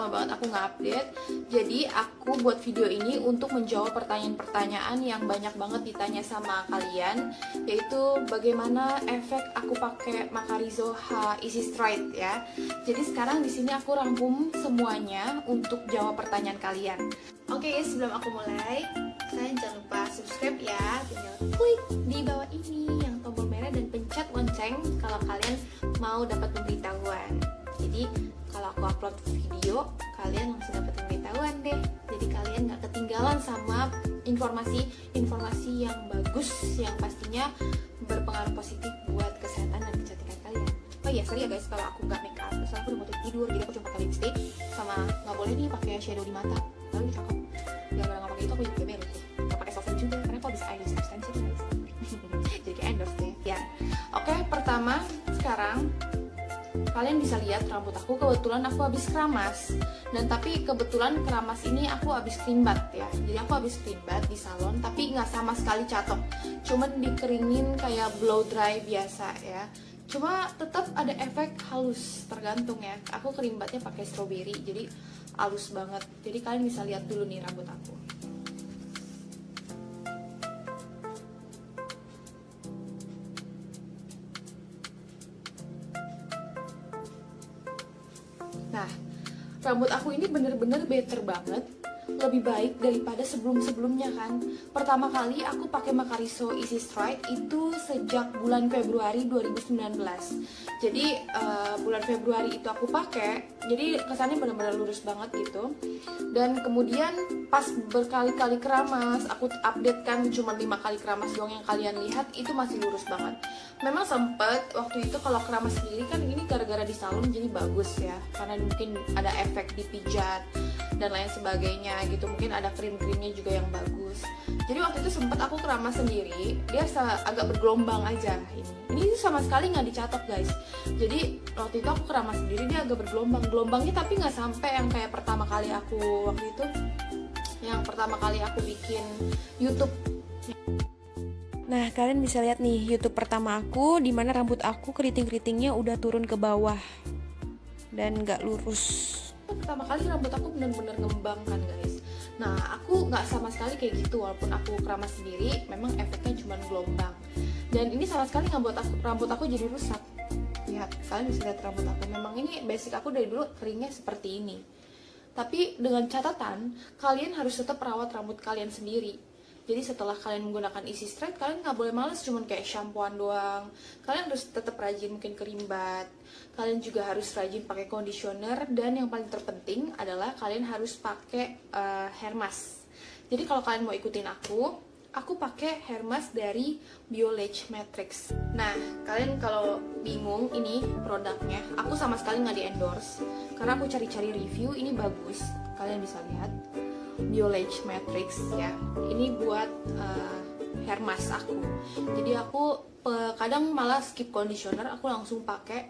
lama banget aku nggak update. Jadi aku buat video ini untuk menjawab pertanyaan-pertanyaan yang banyak banget ditanya sama kalian, yaitu bagaimana efek aku pakai Macarizo H Easy Stride ya. Jadi sekarang di sini aku rangkum semuanya untuk jawab pertanyaan kalian. Oke, sebelum aku mulai, kalian jangan lupa subscribe ya, tinggal klik di bawah ini yang tombol merah dan pencet lonceng kalau kalian mau dapat pemberitahuan. Jadi kalau aku upload video, kalian langsung dapat pemberitahuan deh. Jadi kalian gak ketinggalan sama informasi yang bagus, yang pastinya berpengaruh positif buat kesehatan dan kecantikan kalian. Oh iya, sorry ya guys kalau aku gak make up, soalnya aku udah mau tidur, jadi aku cuma pakai lipstick sama gak boleh nih pakai shadow di mata. Lalu ini cakep. Jangan gak pakai itu aku juga beres deh. Gak pakai soften juga karena aku habis eyelash extension guys. Jadi kayak endorse deh. Ya. Oke, pertama sekarang kalian bisa lihat rambut aku, kebetulan aku habis keramas. Dan tapi kebetulan keramas ini aku habis krimbat ya. Jadi aku habis krimbat di salon, tapi nggak sama sekali catok. Cuman dikeringin kayak blow dry biasa ya. Cuma tetap ada efek halus, tergantung ya. Aku kerimbatnya pakai strawberry, jadi halus banget. Jadi kalian bisa lihat dulu nih rambut aku. Nah, rambut aku ini bener-bener better banget, lebih baik daripada sebelum-sebelumnya kan. Pertama kali aku pakai Macarizo Easy Stride itu sejak bulan Februari 2019. Jadi bulan Februari itu aku pakai, jadi kesannya bener-bener lurus banget gitu. Dan kemudian pas berkali-kali keramas, aku update kan cuma 5 kali keramas doang yang kalian lihat, itu masih lurus banget. Memang sempet waktu itu kalau keramas sendiri kan ini gara-gara di salon jadi bagus ya, karena mungkin ada efek dipijat dan lain sebagainya gitu, mungkin ada krim-krimnya juga yang bagus. Jadi waktu itu sempet aku keramas sendiri, dia agak bergelombang aja ini sama sekali nggak dicatok guys. Jadi waktu itu aku keramas sendiri, dia agak bergelombangnya tapi nggak sampai yang kayak pertama kali aku waktu itu, yang pertama kali aku bikin YouTube. Nah, kalian bisa lihat nih YouTube pertama aku, dimana rambut aku keriting-keritingnya udah turun ke bawah dan nggak lurus. Pertama kali rambut aku bener-bener ngembang kan guys. Nah, aku nggak sama sekali kayak gitu, walaupun aku keramas sendiri, memang efeknya cuma gelombang. Dan ini sama sekali nggak buat rambut aku jadi rusak. Lihat, kalian bisa lihat rambut aku. Memang ini basic aku dari dulu keringnya seperti ini. Tapi dengan catatan, kalian harus tetap rawat rambut kalian sendiri. Jadi setelah kalian menggunakan Easy Stride, kalian nggak boleh males cuman kayak shampooan doang. Kalian harus tetap rajin mungkin kerimbat. Kalian juga harus rajin pakai conditioner, dan yang paling terpenting adalah kalian harus pakai hair mask. Jadi kalau kalian mau ikutin aku pakai hair mask dari Biolage Matrix. Nah, kalian kalau bingung ini produknya, aku sama sekali nggak di-endorse karena aku cari-cari review, ini bagus. Kalian bisa lihat Biolage Matrix ya. Ini buat hair mask aku. Jadi aku kadang malah skip conditioner, aku langsung pakai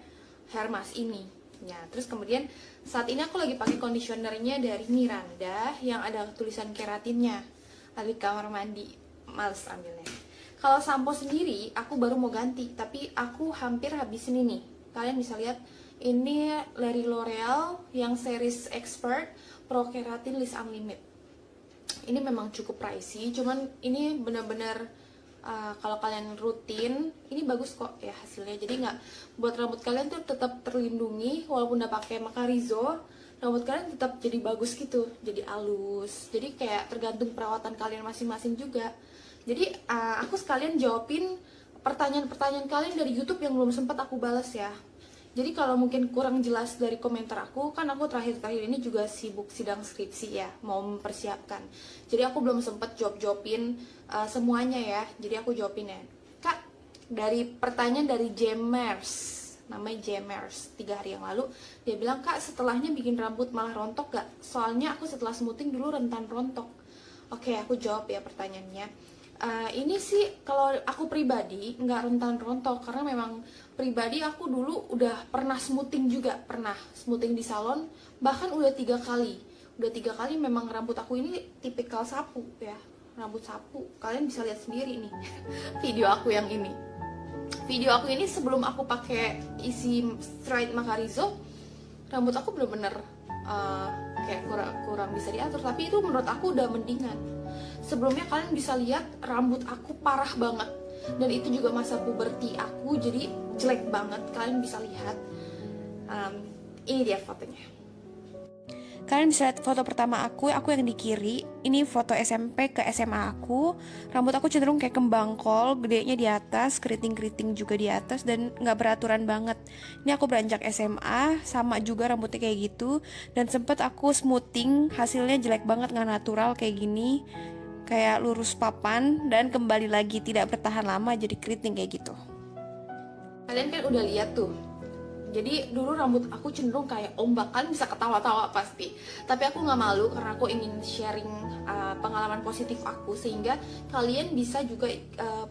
hair mask ini. Ya, terus kemudian saat ini aku lagi pakai conditionernya dari Miranda yang ada tulisan keratinnya. Lagi kamar mandi, males ambilnya. Kalau sampo sendiri aku baru mau ganti, tapi aku hampir habisin ini. Kalian bisa lihat ini dari L'Oreal yang series Expert Pro Keratin List Unlimited. Ini memang cukup pricey, cuman ini benar-benar kalau kalian rutin, ini bagus kok ya hasilnya. Jadi nggak, buat rambut kalian tuh tetap terlindungi, walaupun udah pakai Macarizo, rambut kalian tetap jadi bagus gitu, jadi halus. Jadi kayak tergantung perawatan kalian masing-masing juga. Jadi aku sekalian jawabin pertanyaan-pertanyaan kalian dari YouTube yang belum sempat aku balas ya. Jadi kalau mungkin kurang jelas dari komentar aku, kan aku terakhir-terakhir ini juga sibuk sidang skripsi ya, mau mempersiapkan. Jadi aku belum sempat jawab-jawabin semuanya ya, jadi aku jawabin ya. Kak, dari pertanyaan dari Jemers, namanya Jemers, 3 hari yang lalu, dia bilang, Kak setelahnya bikin rambut malah rontok gak? Soalnya aku setelah smoothing dulu rentan rontok. Oke, aku jawab ya pertanyaannya. Ini sih kalau aku pribadi nggak rentan rontok, karena memang pribadi aku dulu udah pernah smoothing juga, pernah smoothing di salon, bahkan udah 3 kali. Udah 3 kali memang rambut aku ini tipikal sapu ya, rambut sapu. Kalian bisa lihat sendiri nih video aku yang ini. Video aku ini sebelum aku pakai Easy Stride Macarizo, rambut aku bener-bener kayak kurang bisa diatur, tapi itu menurut aku udah mendingan. Sebelumnya kalian bisa lihat rambut aku parah banget, dan itu juga masa puberti aku, jadi jelek banget. Kalian bisa lihat, ini dia fotonya. Kalian bisa lihat foto pertama aku yang di kiri. Ini foto SMP ke SMA aku. Rambut aku cenderung kayak kembang kol, gedenya di atas, keriting-keriting juga di atas, dan nggak beraturan banget. Ini aku beranjak SMA, sama juga rambutnya kayak gitu. Dan sempet aku smoothing, hasilnya jelek banget, nggak natural kayak gini. Kayak lurus papan, dan kembali lagi tidak bertahan lama jadi keriting kayak gitu. Kalian kan udah lihat tuh. Jadi dulu rambut aku cenderung kayak ombak. Kalian bisa ketawa-tawa pasti, tapi aku nggak malu karena aku ingin sharing pengalaman positif aku, sehingga kalian bisa juga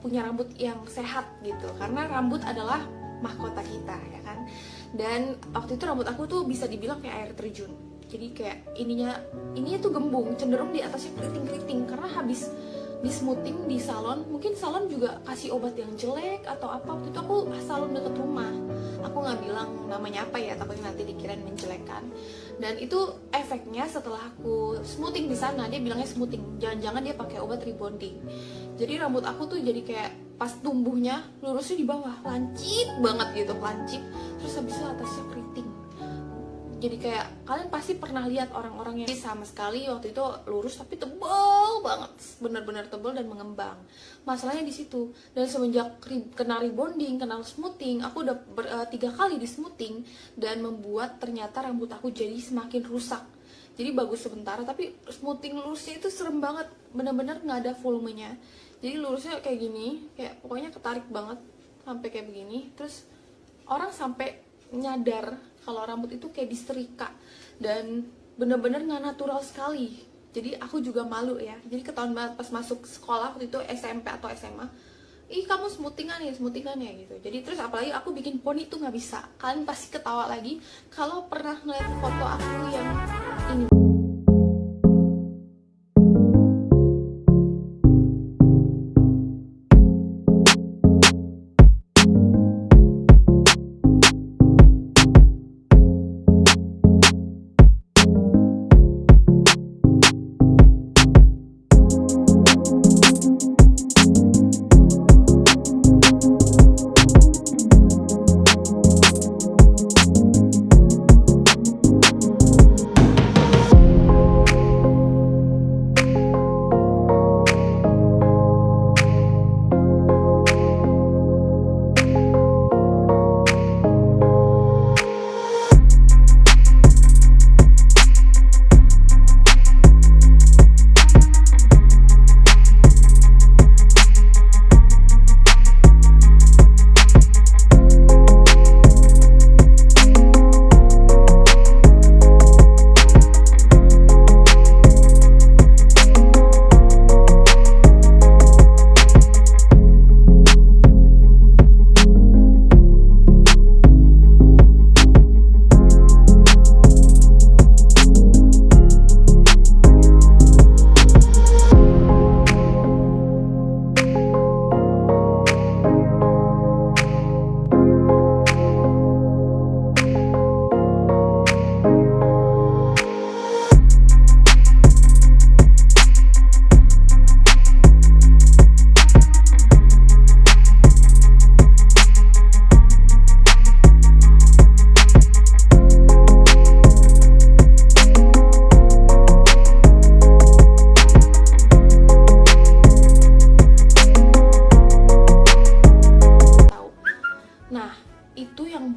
punya rambut yang sehat gitu. Karena rambut adalah mahkota kita, ya kan. Dan waktu itu rambut aku tuh bisa dibilang kayak air terjun. Jadi kayak ininya tuh gembung, cenderung di atasnya keriting-keriting karena habis di smoothing di salon. Mungkin salon juga kasih obat yang jelek atau apa. Waktu itu aku salon deket rumah, aku nggak bilang namanya apa ya, takutnya nanti dikirain menjelekkan. Dan itu efeknya setelah aku smoothing di sana, dia bilangnya smoothing, jangan-jangan dia pakai obat rebonding. Jadi rambut aku tuh jadi kayak pas tumbuhnya lurusnya di bawah, lancip banget gitu, lancip, terus habis itu atasnya keriting. Jadi kayak kalian pasti pernah lihat orang-orang yang sama sekali waktu itu lurus tapi tebal banget, benar-benar tebal dan mengembang. Masalahnya di situ. Dan semenjak kena rebonding, kena smoothing, aku udah 3 kali di smoothing, dan membuat ternyata rambut aku jadi semakin rusak. Jadi bagus sebentar, tapi smoothing lurusnya itu serem banget, benar-benar nggak ada volumenya. Jadi lurusnya kayak gini, kayak pokoknya ketarik banget sampai kayak begini. Terus orang sampai nyadar kalau rambut itu kayak disetrika dan bener-bener nggak natural sekali. Jadi aku juga malu ya. Jadi ketahuan banget pas masuk sekolah waktu itu SMP atau SMA, ih kamu smoothingan ya gitu. Jadi terus apalagi aku bikin poni tuh nggak bisa. Kalian pasti ketawa lagi kalau pernah ngeliat foto aku yang ini.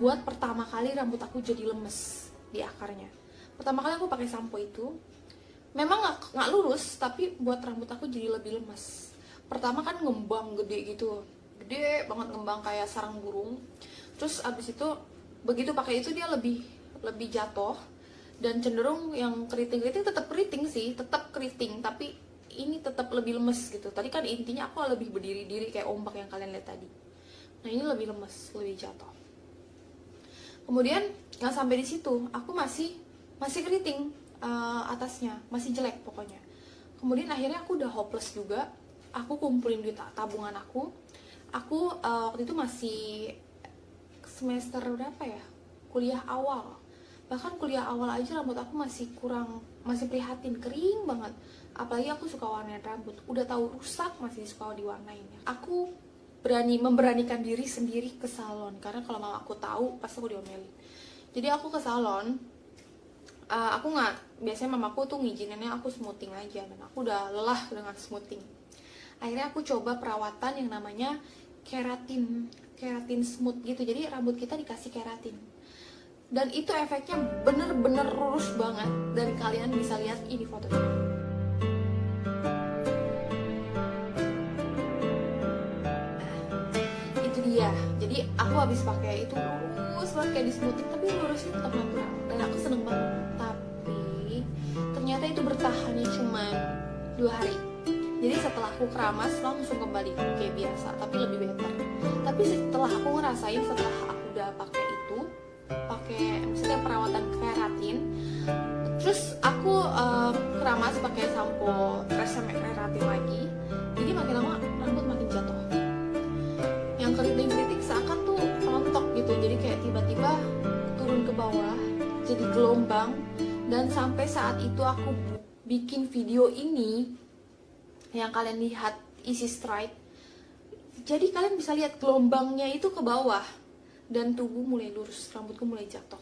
Buat pertama kali rambut aku jadi lemes di akarnya. Pertama kali aku pakai sampo itu, memang nggak lurus, tapi buat rambut aku jadi lebih lemes. Pertama kan ngembang gede gitu, gede banget, ngembang kayak sarang burung. Terus abis itu begitu pakai itu dia lebih jatuh, dan cenderung yang keriting-keriting tetap keriting sih, tetap keriting, tapi ini tetap lebih lemes gitu. Tadi kan intinya aku lebih berdiri-diri kayak ombak yang kalian lihat tadi. Nah ini lebih lemes, lebih jatuh. Kemudian nggak sampai di situ, aku masih keriting atasnya, masih jelek pokoknya. Kemudian akhirnya aku udah hopeless juga. Aku kumpulin duit tabungan aku. Aku waktu itu masih semester berapa ya? Kuliah awal. Bahkan kuliah awal aja rambut aku masih prihatin, kering banget. Apalagi aku suka warnain rambut, udah tahu rusak masih suka diwarnain. Aku memberanikan diri sendiri ke salon, karena kalau mama aku tahu pasti aku diomelin. Jadi aku ke salon, aku nggak, biasanya mamaku tuh ngizininnya aku smoothing aja, dan aku udah lelah dengan smoothing. Akhirnya aku coba perawatan yang namanya keratin smooth gitu. Jadi rambut kita dikasih keratin, dan itu efeknya bener-bener lurus banget. Dan kalian bisa lihat ini fotonya. Nah, itu dia. Jadi aku habis pakai itu lurus banget kayak di smoothing, tapi lurusnya tetap natural, dan aku seneng banget. Tapi ternyata itu bertahannya cuma 2 hari. Jadi setelah aku keramas langsung kembali kayak biasa, tapi lebih better. Tapi setelah aku ngerasain, setelah aku udah pakai misalnya perawatan keratin, terus aku keramas pakai sampo tresemme keratin lagi, jadi makin lama rambut makin jatuh. Yang keriting-keriting seakan tuh rontok gitu, jadi kayak tiba-tiba turun ke bawah, jadi gelombang. Dan sampai saat itu aku bikin video ini yang kalian lihat Easy Stride, jadi kalian bisa lihat gelombangnya itu ke bawah, dan tubuh mulai lurus, rambutku mulai jatuh.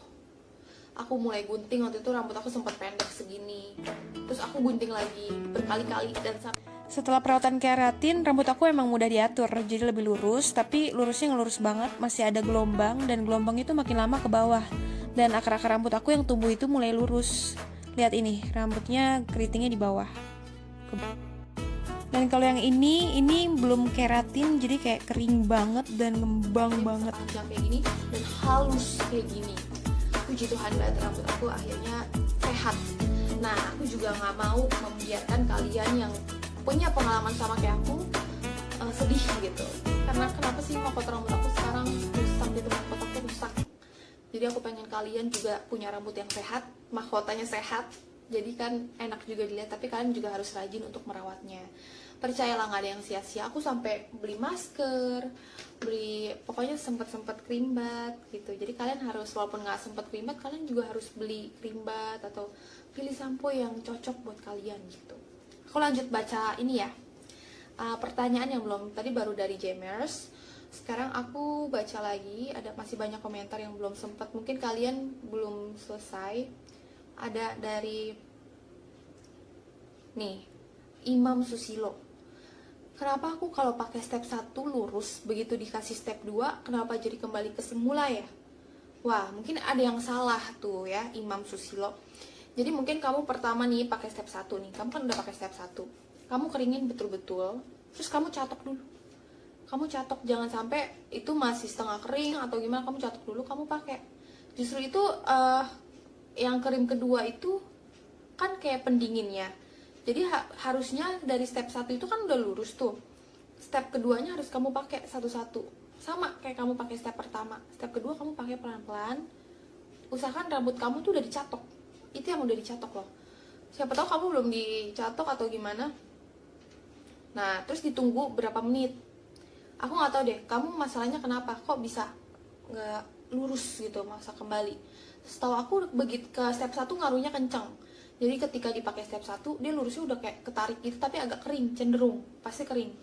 Aku mulai gunting, waktu itu rambut aku sempat pendek segini, terus aku gunting lagi berkali-kali. Dan setelah perawatan keratin, rambut aku emang mudah diatur, jadi lebih lurus, tapi lurusnya ngelurus banget, masih ada gelombang, dan gelombang itu makin lama ke bawah, dan akar-akar rambut aku yang tumbuh itu mulai lurus. Lihat ini, rambutnya keritingnya di bawah. Dan kalau yang ini belum keratin, jadi kayak kering banget dan ngembang banget, panjang kayak gini dan halus kayak gini. Puji Tuhan banget, rambut aku akhirnya sehat. Nah, aku juga nggak mau membiarkan kalian yang punya pengalaman sama kayak aku sedih gitu. Karena kenapa sih mahkota rambut aku sekarang rusak gitu, mahkota aku rusak. Jadi aku pengen kalian juga punya rambut yang sehat, mahkotanya sehat. Jadi kan enak juga dilihat, tapi kalian juga harus rajin untuk merawatnya. Percayalah, nggak ada yang sia-sia. Aku sampai beli masker, pokoknya sempet krimbat gitu. Jadi kalian harus, walaupun nggak sempet krimbat, kalian juga harus beli krimbat atau pilih sampo yang cocok buat kalian gitu. Aku lanjut baca ini ya, pertanyaan yang belum, tadi baru dari Jamers. Sekarang aku baca lagi, masih banyak komentar yang belum sempat, mungkin kalian belum selesai. Ada dari nih, Imam Susilo. Kenapa aku kalau pakai step 1 lurus, begitu dikasih step 2 kenapa jadi kembali ke semula ya? Wah, mungkin ada yang salah tuh ya, Imam Susilo. Jadi mungkin kamu pertama nih pakai step 1 nih, kamu kan udah pakai step 1, kamu keringin betul-betul, terus kamu catok dulu. Kamu catok, jangan sampai itu masih setengah kering atau gimana, kamu catok dulu, kamu pakai. Justru itu yang krim kedua itu kan kayak pendinginnya. Jadi harusnya dari step 1 itu kan udah lurus tuh. Step keduanya harus kamu pakai satu-satu. Sama kayak kamu pakai step pertama. Step kedua kamu pakai pelan-pelan. Usahakan rambut kamu tuh udah dicatok. Itu yang udah dicatok loh. Siapa tahu kamu belum dicatok atau gimana. Nah, terus ditunggu berapa menit. Aku nggak tahu deh, kamu masalahnya kenapa? Kok bisa nggak lurus gitu, masa kembali. Setahu aku begitu ke step 1 ngaruhnya kencang. Jadi ketika dipakai step 1, dia lurusnya udah kayak ketarik gitu, tapi agak kering, cenderung pasti kering.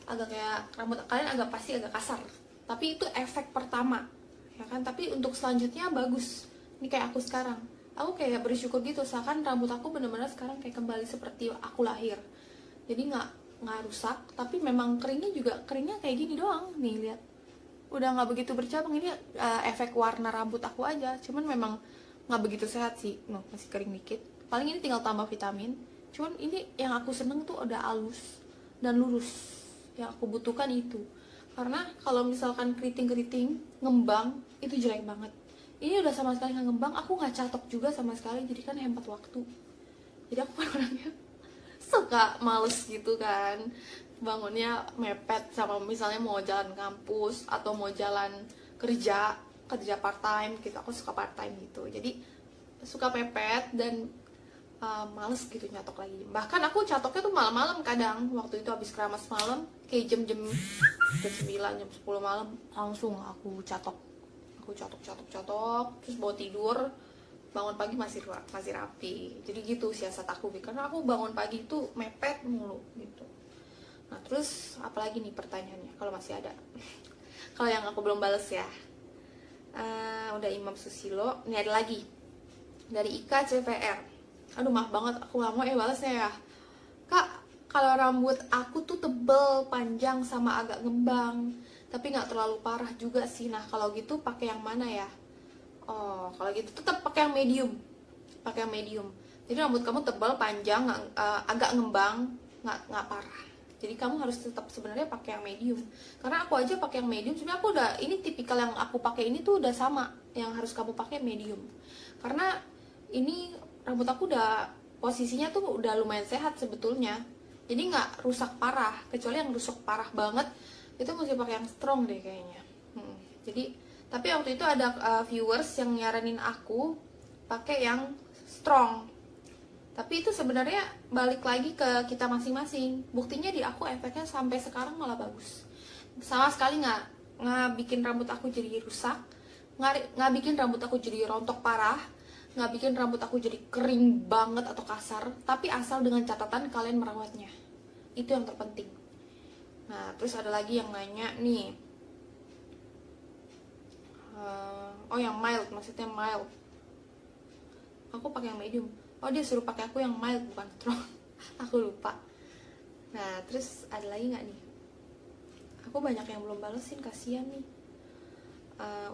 Agak kayak rambut kalian pasti agak kasar. Tapi itu efek pertama, ya kan? Tapi untuk selanjutnya bagus. Ini kayak aku sekarang. Aku kayak bersyukur gitu, seakan rambut aku benar-benar sekarang kayak kembali seperti aku lahir. Jadi nggak rusak, tapi memang keringnya kayak gini doang. Nih lihat, udah nggak begitu bercabang. Ini efek warna rambut aku aja. Cuman memang nggak begitu sehat sih, masih kering dikit. Paling ini tinggal tambah vitamin. Cuman ini yang aku seneng tuh udah halus dan lurus. Yang aku butuhkan itu. Karena kalau misalkan keriting-keriting ngembang, itu jelek banget. Ini udah sama sekali nggak ngembang, aku nggak catok juga sama sekali, jadi kan hemat waktu. Jadi aku orangnya suka males gitu kan, bangunnya mepet sama misalnya mau jalan kampus atau mau jalan kerja part time gitu. Aku suka part time gitu, jadi suka mepet dan males gitu nyatok lagi. Bahkan aku catoknya tuh malam-malam kadang. Waktu itu habis keramas malam, kayak jam 9, jam 10 malam langsung aku catok. Aku catok, terus bawa bangun pagi masih rapi. Jadi gitu siasat aku, karena aku bangun pagi itu mepet mulu gitu. Nah terus apalagi nih pertanyaannya kalau masih ada? Kalau yang aku belum bales ya, udah Imam Susilo. Ini ada lagi dari Ika CVR. Aduh maaf banget aku lama balesnya ya. Kak, kalau rambut aku tuh tebel, panjang sama agak ngembang, tapi nggak terlalu parah juga sih. Nah kalau gitu pakai yang mana ya? Oh kalau gitu tetap pakai yang medium. Pakai yang medium. Jadi rambut kamu tebal, panjang, agak ngembang, nggak parah. Jadi kamu harus tetap sebenarnya pakai yang medium. Karena aku aja pakai yang medium. Sebenarnya aku udah, ini tipikal yang aku pakai ini tuh udah sama yang harus kamu pakai medium. Karena ini rambut aku udah posisinya tuh udah lumayan sehat sebetulnya. Jadi nggak rusak parah. Kecuali yang rusak parah banget itu mesti pakai yang strong deh kayaknya. Jadi tapi waktu itu ada viewers yang nyaranin aku pakai yang strong. Tapi itu sebenarnya balik lagi ke kita masing-masing. Buktinya di aku efeknya sampai sekarang malah bagus. Sama sekali nggak bikin rambut aku jadi rusak, nggak bikin rambut aku jadi rontok parah, nggak bikin rambut aku jadi kering banget atau kasar. Tapi asal dengan catatan kalian merawatnya. Itu yang terpenting. Nah terus ada lagi yang nanya nih, oh yang mild, maksudnya mild. Aku pakai yang medium. Oh dia suruh pakai aku yang mild bukan strong. Aku lupa. Nah terus ada lagi nggak nih? Aku banyak yang belum balesin, kasihan nih.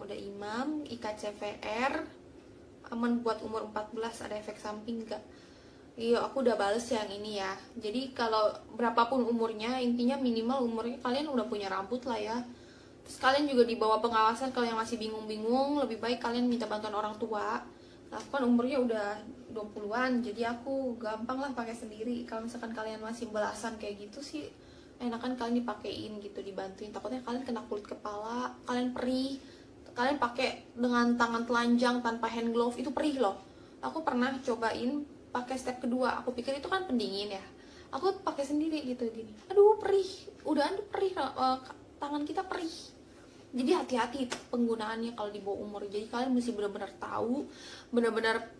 Udah Imam, IKCVR, aman buat umur 14, ada efek samping nggak? Iya aku udah bales yang ini ya. Jadi kalau berapapun umurnya, intinya minimal umurnya kalian udah punya rambut lah ya. Terus kalian juga di bawah pengawasan. Kalau yang masih bingung-bingung, lebih baik kalian minta bantuan orang tua. Aku kan umurnya udah 20-an, jadi aku gampang lah pakai sendiri. Kalau misalkan kalian masih belasan kayak gitu sih, enakan kalian dipakein gitu, dibantuin. Takutnya kalian kena kulit kepala, kalian perih. Kalian pakai dengan tangan telanjang tanpa hand glove, itu perih loh. Aku pernah cobain pakai step kedua, aku pikir itu kan pendingin ya. Aku pakai sendiri gitu gini. Aduh perih, udah perih, tangan kita perih. Jadi hati-hati penggunaannya kalau di bawah umur. Jadi kalian mesti benar-benar tahu, benar-benar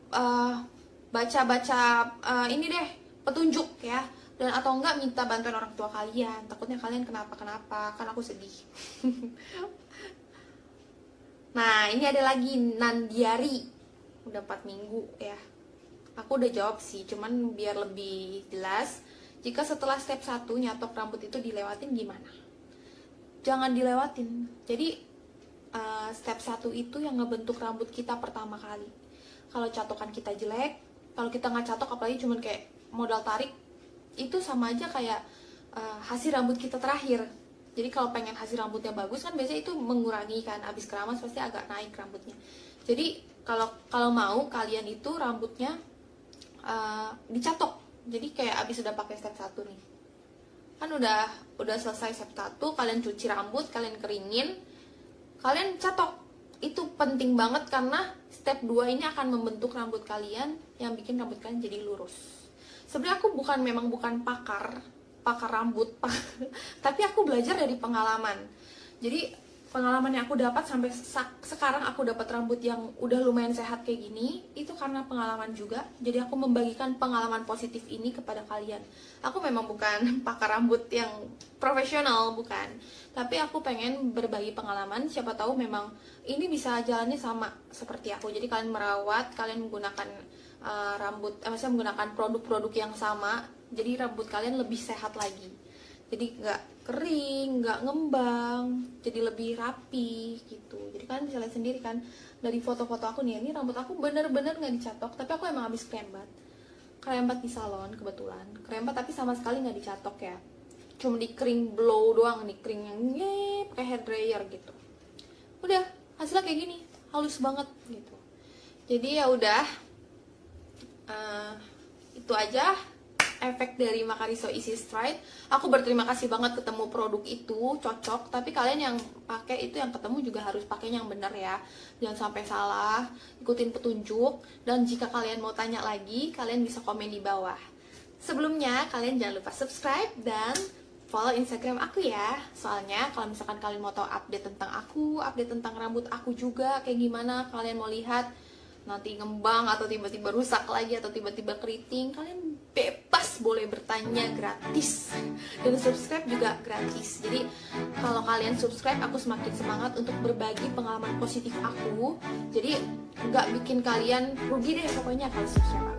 baca-baca ini deh petunjuk ya. Dan atau enggak minta bantuan orang tua kalian. Takutnya kalian kenapa-kenapa, kan aku sedih. Nah ini ada lagi Nandiari, udah 4 minggu ya. Aku udah jawab sih, cuman biar lebih jelas, jika setelah step 1 nyatok rambut itu dilewatin gimana? Jangan dilewatin. Jadi step 1 itu yang ngebentuk rambut kita pertama kali. Kalau catokan kita jelek, kalau kita nggak catok apalagi cuman kayak modal tarik, itu sama aja kayak hasil rambut kita terakhir. Jadi kalau pengen hasil rambutnya bagus kan biasanya itu mengurangi kan, abis keramas pasti agak naik rambutnya. Jadi kalau mau kalian itu rambutnya dicatok. Jadi kayak abis udah pakai step 1 nih, kan udah selesai step 1, kalian cuci rambut, kalian keringin, kalian catok. Itu penting banget karena step 2 ini akan membentuk rambut kalian yang bikin rambut kalian jadi lurus. Sebenarnya aku memang bukan pakar rambut, tapi aku belajar dari pengalaman. Jadi pengalaman yang aku dapat sampai sekarang aku dapat rambut yang udah lumayan sehat kayak gini, itu karena pengalaman juga. Jadi aku membagikan pengalaman positif ini kepada kalian. Aku memang bukan pakar rambut yang profesional, bukan. Tapi aku pengen berbagi pengalaman, siapa tahu memang ini bisa jalannya sama seperti aku. Jadi kalian merawat, kalian menggunakan maksudnya menggunakan produk-produk yang sama, jadi rambut kalian lebih sehat lagi. Jadi nggak kering, nggak ngembang, jadi lebih rapi gitu. Jadi kalian bisa lihat sendiri kan dari foto-foto aku nih, ini rambut aku bener-bener nggak dicatok, tapi aku emang habis krembat di salon kebetulan, krembat tapi sama sekali nggak dicatok ya, cuma di kering blow doang nih, kering yang pakai hair dryer gitu. Udah hasilnya kayak gini, halus banget gitu. Jadi ya udah, itu aja efek dari Makariso Easy Stride. Aku berterima kasih banget ketemu produk itu cocok, tapi kalian yang pakai itu yang ketemu juga harus pakai yang benar ya, jangan sampai salah, ikutin petunjuk. Dan jika kalian mau tanya lagi, kalian bisa komen di bawah. Sebelumnya kalian jangan lupa subscribe dan follow Instagram aku ya, soalnya kalau misalkan kalian mau tahu update tentang aku, update tentang rambut aku juga kayak gimana, kalian mau lihat nanti ngembang atau tiba-tiba rusak lagi atau tiba-tiba keriting, kalian bebas boleh bertanya, gratis. Dan subscribe juga gratis. Jadi kalau kalian subscribe, aku semakin semangat untuk berbagi pengalaman positif aku. Jadi nggak bikin kalian rugi deh pokoknya kalau subscribe